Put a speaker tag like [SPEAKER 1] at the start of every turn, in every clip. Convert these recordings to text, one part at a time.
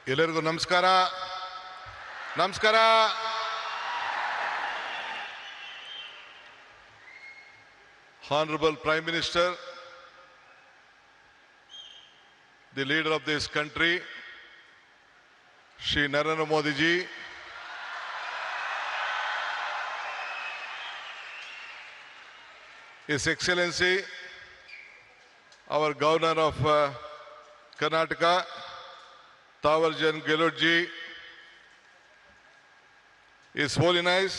[SPEAKER 1] ಎಲ್ಲರಿಗೂ ನಮಸ್ಕಾರ. ನಮಸ್ಕಾರ. Honorable Prime Minister, the leader of this country, Shri Narendra Modi ji, His Excellency, our Governor of Karnataka, Tawarjan Gehlot ji, His Holiness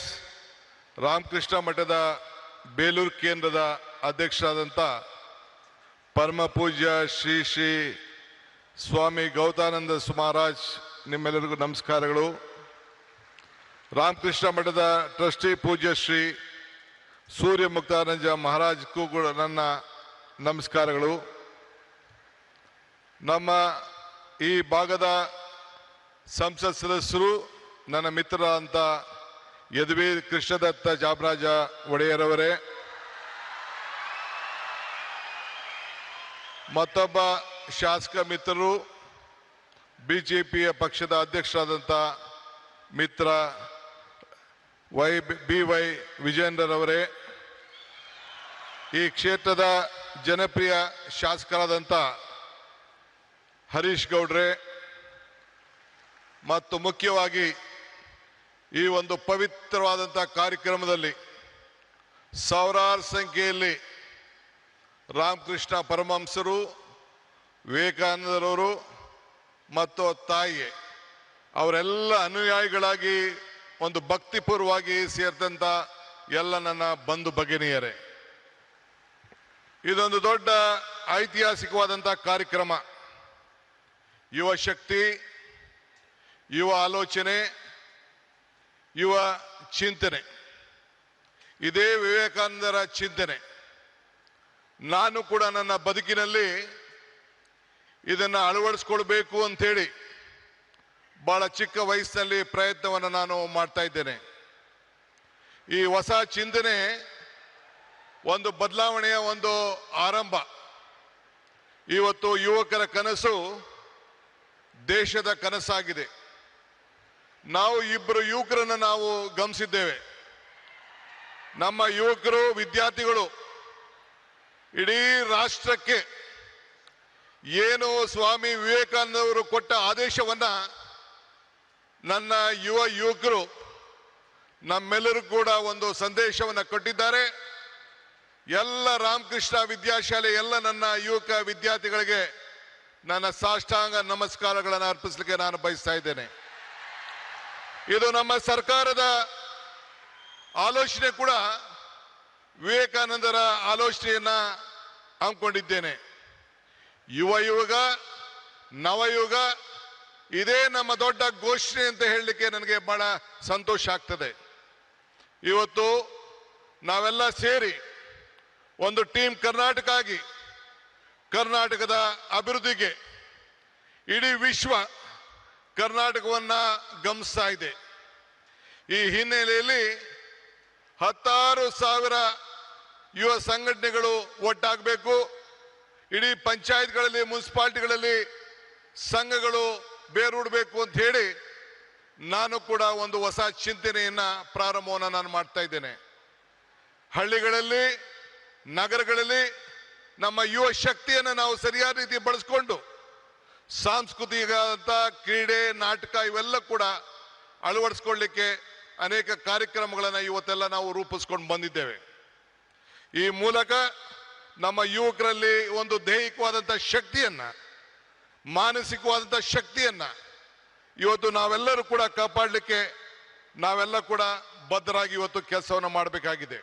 [SPEAKER 1] Ramakrishna ಮಠದ ಬೇಲೂರು ಕೇಂದ್ರದ ಅಧ್ಯಕ್ಷರಾದಂಥ ಪರಮ ಪೂಜ್ಯ ಶ್ರೀ ಶ್ರೀ ಸ್ವಾಮಿ ಗೌತಾನಂದ ಮಹಾರಾಜ್, ನಿಮ್ಮೆಲ್ಲರಿಗೂ ನಮಸ್ಕಾರಗಳು. ರಾಮಕೃಷ್ಣ ಮಠದ ಟ್ರಸ್ಟಿ ಪೂಜ್ಯ ಶ್ರೀ ಸೂರ್ಯ ಮುಕ್ತಾನಂದ ಮಹಾರಾಜ್ಗೂ ಕೂಡ ನನ್ನ ನಮಸ್ಕಾರಗಳು. ನಮ್ಮ ಈ ಭಾಗದ ಸಂಸತ್ ಸದಸ್ಯರು, ನನ್ನ ಮಿತ್ರರಾದಂಥ ಯದುವೀರ್ ಕೃಷ್ಣದತ್ತ ಜಾಮರಾಜ ಒಡೆಯರ್ ಅವರೇ, ಮತ್ತೊಬ್ಬ ಶಾಸಕ ಮಿತ್ರರು, ಬಿಜೆಪಿಯ ಪಕ್ಷದ ಅಧ್ಯಕ್ಷರಾದಂಥ ಮಿತ್ರ ಬಿ.ವೈ. ವಿಜಯೇಂದ್ರರವರೇ, ಈ ಕ್ಷೇತ್ರದ ಜನಪ್ರಿಯ ಶಾಸಕರಾದಂಥ ಹರೀಶ್ ಗೌಡ್ರೆ, ಮತ್ತು ಮುಖ್ಯವಾಗಿ ಈ ಒಂದು ಪವಿತ್ರವಾದಂಥ ಕಾರ್ಯಕ್ರಮದಲ್ಲಿ ಸಾವಿರಾರು ಸಂಖ್ಯೆಯಲ್ಲಿ ರಾಮಕೃಷ್ಣ ಪರಮಹಂಸರು, ವಿವೇಕಾನಂದರವರು ಮತ್ತು ತಾಯಿ ಅವರೆಲ್ಲ ಅನುಯಾಯಿಗಳಾಗಿ ಒಂದು ಭಕ್ತಿಪೂರ್ವವಾಗಿ ಸೇರಿದಂಥ ಎಲ್ಲ ನನ್ನ ಬಂಧು ಭಗಿನಿಯರೇ, ಇದೊಂದು ದೊಡ್ಡ ಐತಿಹಾಸಿಕವಾದಂಥ ಕಾರ್ಯಕ್ರಮ. ಯುವ ಶಕ್ತಿ, ಯುವ ಆಲೋಚನೆ, ಯುವ ಚಿಂತನೆ, ಇದೇ ವಿವೇಕಾನಂದರ ಚಿಂತನೆ. ನಾನು ಕೂಡ ನನ್ನ ಬದುಕಿನಲ್ಲಿ ಇದನ್ನು ಅಳವಡಿಸ್ಕೊಳ್ಬೇಕು ಅಂಥೇಳಿ ಬಹಳ ಚಿಕ್ಕ ವಯಸ್ಸಿನಲ್ಲಿ ಪ್ರಯತ್ನವನ್ನು ನಾನು ಮಾಡ್ತಾ ಇದ್ದೇನೆ. ಈ ಹೊಸ ಚಿಂತನೆ ಒಂದು ಬದಲಾವಣೆಯ ಒಂದು ಆರಂಭ. ಇವತ್ತು ಯುವಕರ ಕನಸು ದೇಶದ ಕನಸಾಗಿದೆ. ನಾವು ಇಬ್ಬರು ಯುವಕರನ್ನು ನಾವು ಗಮನಿಸಿದ್ದೇವೆ. ನಮ್ಮ ಯುವಕರು, ವಿದ್ಯಾರ್ಥಿಗಳು ಇಡೀ ರಾಷ್ಟ್ರಕ್ಕೆ ಏನು ಸ್ವಾಮಿ ವಿವೇಕಾನಂದವರು ಕೊಟ್ಟ ಆದೇಶವನ್ನ ನನ್ನ ಯುವಕರು ನಮ್ಮೆಲ್ಲರೂ ಕೂಡ ಒಂದು ಸಂದೇಶವನ್ನು ಕೊಟ್ಟಿದ್ದಾರೆ. ಎಲ್ಲ ರಾಮಕೃಷ್ಣ ವಿದ್ಯಾಶಾಲೆ ಎಲ್ಲ ನನ್ನ ಯುವಕ ವಿದ್ಯಾರ್ಥಿಗಳಿಗೆ ನನ್ನ ಸಾಷ್ಟಾಂಗ ನಮಸ್ಕಾರಗಳನ್ನು ಅರ್ಪಿಸಲಿಕ್ಕೆ ನಾನು ಬಯಸ್ತಾ ಇದ್ದೇನೆ. ಇದು ನಮ್ಮ ಸರ್ಕಾರದ ಆಲೋಚನೆ ಕೂಡ ವಿವೇಕಾನಂದರ ಆಲೋಚನೆಯನ್ನ ಹಮ್ಮಿಕೊಂಡಿದ್ದೇನೆ. ಯುಗ ನವಯುಗ, ಇದೇ ನಮ್ಮ ದೊಡ್ಡ ಘೋಷಣೆ ಅಂತ ಹೇಳಲಿಕ್ಕೆ ನನಗೆ ಬಹಳ ಸಂತೋಷ ಆಗ್ತದೆ. ಇವತ್ತು ನಾವೆಲ್ಲ ಸೇರಿ ಒಂದು ಟೀಮ್ ಕರ್ನಾಟಕ ಆಗಿ ಕರ್ನಾಟಕದ ಅಭಿವೃದ್ಧಿಗೆ ಇಡೀ ವಿಶ್ವ ಕರ್ನಾಟಕವನ್ನ ಗಮನಿಸ್ತಾ ಇದೆ. ಈ ಹಿನ್ನೆಲೆಯಲ್ಲಿ 16,000 ಯುವ ಸಂಘಟನೆಗಳು ಒಟ್ಟಾಗಬೇಕು. ಇಡೀ ಪಂಚಾಯತ್ಗಳಲ್ಲಿ, ಮುನ್ಸಿಪಾಲಿಟಿಗಳಲ್ಲಿ ಸಂಘಗಳು ಬೇರೂಡಬೇಕು ಅಂತ ಹೇಳಿ ನಾನು ಕೂಡ ಒಂದು ಹೊಸ ಚಿಂತನೆಯನ್ನ ಪ್ರಾರಂಭವನ್ನು ನಾನು ಮಾಡ್ತಾ ಇದ್ದೇನೆ. ಹಳ್ಳಿಗಳಲ್ಲಿ, ನಗರಗಳಲ್ಲಿ ನಮ್ಮ ಯುವ ಶಕ್ತಿಯನ್ನು ನಾವು ಸರಿಯಾದ ರೀತಿ ಬಳಸ್ಕೊಂಡು ಸಾಂಸ್ಕೃತಿಕ ಕ್ರೀಡೆ, ನಾಟಕ ಇವೆಲ್ಲ ಕೂಡ ಅಳವಡಿಸ್ಕೊಳ್ಳಿಕ್ಕೆ ಅನೇಕ ಕಾರ್ಯಕ್ರಮಗಳನ್ನು ಇವತ್ತೆಲ್ಲ ನಾವು ರೂಪಿಸ್ಕೊಂಡು ಬಂದಿದ್ದೇವೆ. ಈ ಮೂಲಕ ನಮ್ಮ ಯುವಕರಲ್ಲಿ ಒಂದು ದೈಹಿಕವಾದಂಥ ಶಕ್ತಿಯನ್ನ, ಮಾನಸಿಕವಾದಂಥ ಶಕ್ತಿಯನ್ನ ಇವತ್ತು ನಾವೆಲ್ಲರೂ ಕೂಡ ಕಾಪಾಡಲಿಕ್ಕೆ ನಾವೆಲ್ಲ ಕೂಡ ಬದ್ಧರಾಗಿ ಇವತ್ತು ಕೆಲಸವನ್ನು ಮಾಡಬೇಕಾಗಿದೆ.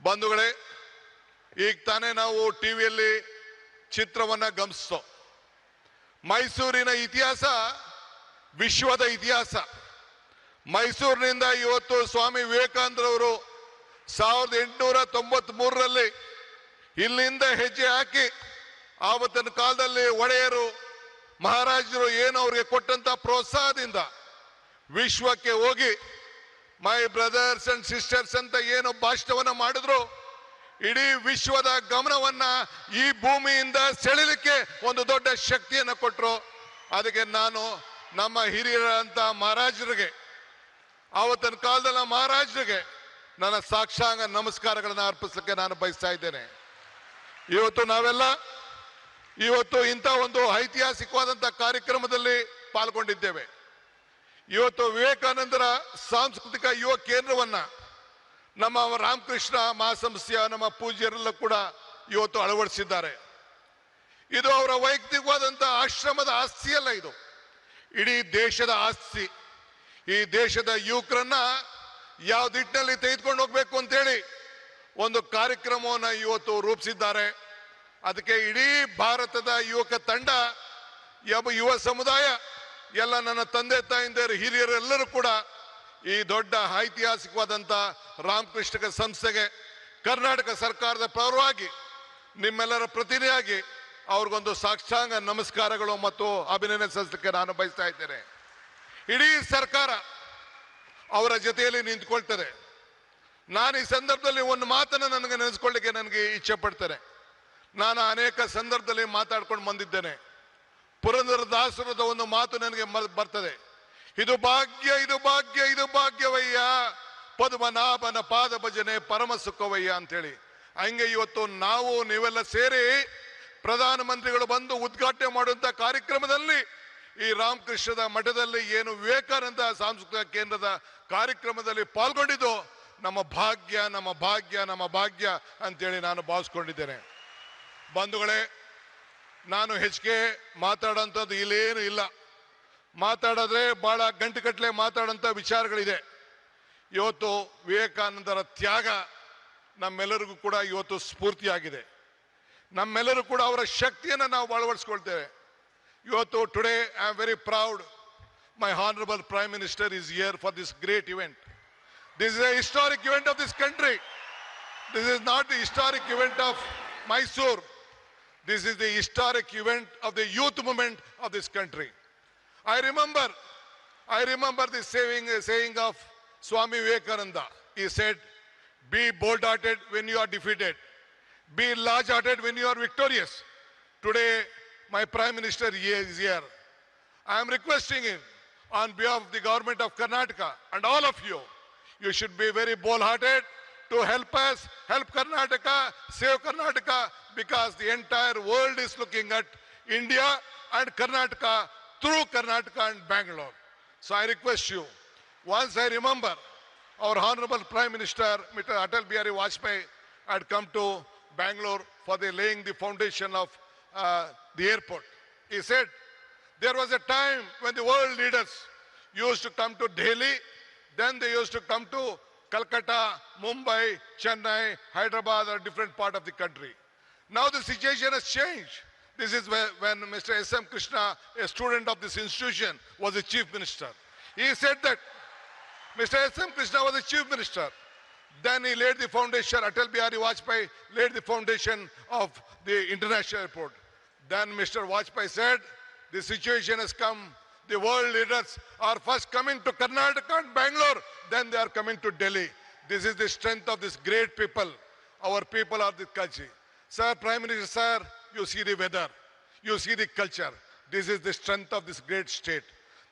[SPEAKER 1] ಬಂಧುಗಳೇ, ಈಗ ತಾನೇ ನಾವು ಟಿವಿಯಲ್ಲಿ ಚಿತ್ರವನ್ನ ಗಮನಿಸ್ತೋ. ಮೈಸೂರಿನ ಇತಿಹಾಸ ವಿಶ್ವದ ಇತಿಹಾಸ. ಮೈಸೂರಿನಿಂದ ಇವತ್ತು ಸ್ವಾಮಿ ವಿವೇಕಾನಂದರವರು 1893ರಲ್ಲಿ ಇಲ್ಲಿಂದ ಹೆಜ್ಜೆ ಹಾಕಿ ಆವತ್ತಿನ ಕಾಲದಲ್ಲಿ ಒಡೆಯರು, ಮಹಾರಾಜರು ಏನು ಅವ್ರಿಗೆ ಕೊಟ್ಟಂತ ಪ್ರೋತ್ಸಾಹದಿಂದ ವಿಶ್ವಕ್ಕೆ ಹೋಗಿ ಮೈ ಬ್ರದರ್ಸ್ ಅಂಡ್ ಸಿಸ್ಟರ್ಸ್ ಅಂತ ಏನು ಭಾಷಣವನ್ನ ಮಾಡಿದ್ರು, ಇಡೀ ವಿಶ್ವದ ಗಮನವನ್ನ ಈ ಭೂಮಿಯಿಂದ ಸೆಳೆಯಲಿಕ್ಕೆ ಒಂದು ದೊಡ್ಡ ಶಕ್ತಿಯನ್ನು ಕೊಟ್ಟರು. ಅದಕ್ಕೆ ನಾನು ನಮ್ಮ ಹಿರಿಯರಂತ ಮಹಾರಾಜರಿಗೆ, ಆವತ್ತಿನ ಕಾಲದ ಮಹಾರಾಜರಿಗೆ ನನ್ನ ಸಾಕ್ಷಾಂಗ ನಮಸ್ಕಾರಗಳನ್ನು ಅರ್ಪಿಸಲಿಕ್ಕೆ ನಾನು ಬಯಸ್ತಾ ಇದ್ದೇನೆ. ಇವತ್ತು ಇಂಥ ಒಂದು ಐತಿಹಾಸಿಕವಾದಂತಹ ಕಾರ್ಯಕ್ರಮದಲ್ಲಿ ಪಾಲ್ಗೊಂಡಿದ್ದೇವೆ. ಇವತ್ತು ವಿವೇಕಾನಂದರ ಸಾಂಸ್ಕೃತಿಕ ಯುವ ಕೇಂದ್ರವನ್ನ ನಮ್ಮ ರಾಮಕೃಷ್ಣ ಮಹಾಸಂಸ್ಥೆಯ ನಮ್ಮ ಪೂಜ್ಯರೆಲ್ಲ ಕೂಡ ಇವತ್ತು ಅಳವಡಿಸಿದ್ದಾರೆ. ಇದು ಅವರ ವೈಯಕ್ತಿಕವಾದಂತಹ ಆಶ್ರಮದ ಆಸ್ತಿಯಲ್ಲ, ಇದು ಇಡೀ ದೇಶದ ಆಸ್ತಿ. ಈ ದೇಶದ ಯುವಕರನ್ನ ಯಾವ ದಿಟ್ಟಿನಲ್ಲಿ ತೆಗೆದುಕೊಂಡು ಹೋಗ್ಬೇಕು ಅಂತೇಳಿ ಒಂದು ಕಾರ್ಯಕ್ರಮವನ್ನು ಇವತ್ತು ರೂಪಿಸಿದ್ದಾರೆ. ಅದಕ್ಕೆ ಇಡೀ ಭಾರತದ ಯುವಕ ತಂಡ, ಯುವ ಸಮುದಾಯ, ಎಲ್ಲ ನನ್ನ ತಂದೆ ತಾಯಿಂದಿರು, ಹಿರಿಯರೆಲ್ಲರೂ ಕೂಡ ಈ ದೊಡ್ಡ ಐತಿಹಾಸಿಕವಾದಂಥ ರಾಮಕೃಷ್ಣ ಸಂಸ್ಥೆಗೆ ಕರ್ನಾಟಕ ಸರ್ಕಾರದ ಪರವಾಗಿ ನಿಮ್ಮೆಲ್ಲರ ಪ್ರತಿನಿಧಿಯಾಗಿ ಅವ್ರಿಗೊಂದು ಸಾಷ್ಟಾಂಗ ನಮಸ್ಕಾರಗಳು ಮತ್ತು ಅಭಿನಂದನೆ ಸಲ್ಲಿಸಲಿಕ್ಕೆ ನಾನು ಬಯಸ್ತಾ ಇದ್ದೇನೆ. ಇಡೀ ಸರ್ಕಾರ ಅವರ ಜೊತೆಯಲ್ಲಿ ನಿಂತ್ಕೊಳ್ತಾರೆ. ನಾನು ಈ ಸಂದರ್ಭದಲ್ಲಿ ಒಂದು ಮಾತನ್ನು ನನಗೆ ನೆನೆಸ್ಕೊಳ್ಳಿಕ್ಕೆ ನನಗೆ ಇಚ್ಛೆ ಪಡ್ತೇನೆ. ನಾನು ಅನೇಕ ಸಂದರ್ಭದಲ್ಲಿ ಮಾತಾಡ್ಕೊಂಡು ಬಂದಿದ್ದೇನೆ. ಪುರಂದರದಾಸರದ ಒಂದು ಮಾತು ನನಗೆ ಬರ್ತದೆ, ಇದು ಭಾಗ್ಯ, ಇದು ಭಾಗ್ಯ, ಇದು ಭಾಗ್ಯವಯ್ಯ, ಪದ್ಮನಾಭನ ಪಾದ ಭಜನೆ ಪರಮ ಸುಖವಯ್ಯ ಅಂತೇಳಿ. ಹಂಗೆ ಇವತ್ತು ನಾವು ನೀವೆಲ್ಲ ಸೇರಿ ಪ್ರಧಾನಮಂತ್ರಿಗಳು ಬಂದು ಉದ್ಘಾಟನೆ ಮಾಡುವಂತ ಕಾರ್ಯಕ್ರಮದಲ್ಲಿ ಈ ರಾಮಕೃಷ್ಣದ ಮಠದಲ್ಲಿ ಏನು ವಿವೇಕಾನಂದ ಸಾಂಸ್ಕೃತಿಕ ಕೇಂದ್ರದ ಕಾರ್ಯಕ್ರಮದಲ್ಲಿ ಪಾಲ್ಗೊಂಡಿದ್ದು ನಮ್ಮ ಭಾಗ್ಯ, ನಮ್ಮ ಭಾಗ್ಯ, ನಮ್ಮ ಭಾಗ್ಯ ಅಂತೇಳಿ ನಾನು ಭಾವಿಸ್ಕೊಂಡಿದ್ದೇನೆ. ಬಂಧುಗಳೇ, ನಾನು ಹೆಚ್ಚಿಗೆ ಮಾತಾಡೋಂಥದ್ದು ಇಲ್ಲೇನು ಇಲ್ಲ. ಮಾತಾಡಿದ್ರೆ ಬಹಳ ಗಂಟೆಗಟ್ಟಲೆ ಮಾತಾಡೋಂಥ ವಿಚಾರಗಳಿದೆ. ಇವತ್ತು ವಿವೇಕಾನಂದರ ತ್ಯಾಗ ನಮ್ಮೆಲ್ಲರಿಗೂ ಕೂಡ ಇವತ್ತು ಸ್ಫೂರ್ತಿಯಾಗಿದೆ. ನಮ್ಮೆಲ್ಲರೂ ಕೂಡ ಅವರ ಶಕ್ತಿಯನ್ನು ನಾವು ಅಳವಡಿಸ್ಕೊಳ್ತೇವೆ. ಇವತ್ತು today I am very proud, my honourable prime minister is here for this great event. This is a historic event of this country. This is not the historic event of Mysore. This is the historic event of the youth movement of this country. I remember the saying of Swami Vivekananda. He said, be bold-hearted when you are defeated. Be large-hearted when you are victorious. Today, my Prime Minister is here. I am requesting him on behalf of the government of Karnataka and all of you, you should be very bold-hearted to help us, help Karnataka, save Karnataka, because the entire world is looking at India and Karnataka through Karnataka and Bangalore. So I request you, once I remember our Honorable Prime Minister, Mr. Atal Bihari Vajpayee, had come to Bangalore for the laying the foundation of the airport. He said, there was a time when the world leaders used to come to Delhi, then they used to come to Calcutta, Mumbai, Chennai, Hyderabad, or different part of the country. Now the situation has changed. This is when Mr. S.M. Krishna, a student of this institution, was the chief minister. He said that Mr. S.M. Krishna was the chief minister. Then he laid the foundation, Atal Bihari Vajpayee laid the foundation of the international airport. Then Mr. Vajpayee said, the situation has come. The world leaders are first coming to Karnataka and Bangalore, then they are coming to Delhi. This is the strength of this great people. Our people are the culture. Sir, Prime Minister, sir, you see the weather, you see the culture. This is the strength of this great state.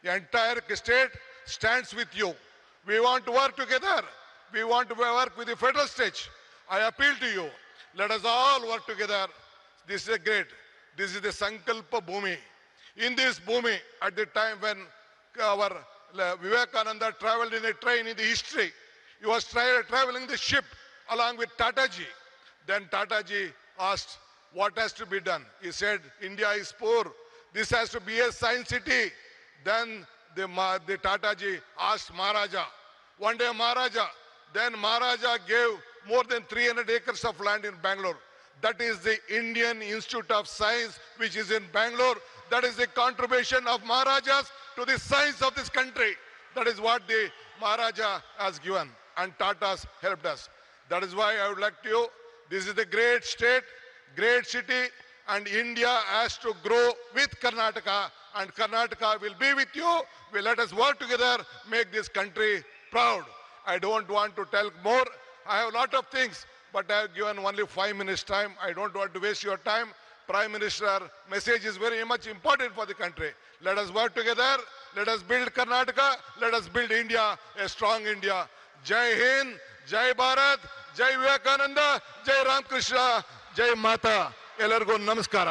[SPEAKER 1] The entire state stands with you. We want to work together. We want to work with the federal state. I appeal to you. Let us all work together. This is great. This is the Sankalpa Bhumi. In this Bhumi, at the time when our Vivekananda traveled in a train in the history, he was traveling the ship along with Tataji. Then Tataji asked, what has to be done? He said, India is poor. This has to be a science city. Then the Tataji asked Maharaja. One day Maharaja gave more than 300 acres of land in Bangalore. That is the Indian Institute of Science, which is in Bangalore. That is the contribution of Maharajas to the science of this country. That is what the Maharaja has given, and Tatas helped us. That is why I would like to, this is the great state, great city, and India has to grow with Karnataka, and Karnataka will be with you. Will let us work together, make this country proud. I don't want to tell more. I have a lot of things, but I have given only 5 minutes time. I don't want to waste your time. Prime Minister message is very much important for the country. Let us work together. Let us build Karnataka. Let us build India, a strong India. Jai Hind, Jai Bharat, Jai Vivekananda, Jai Ram Krishna, Jai Mata. ಎಲ್ಲರಿಗೂ ನಮಸ್ಕಾರ.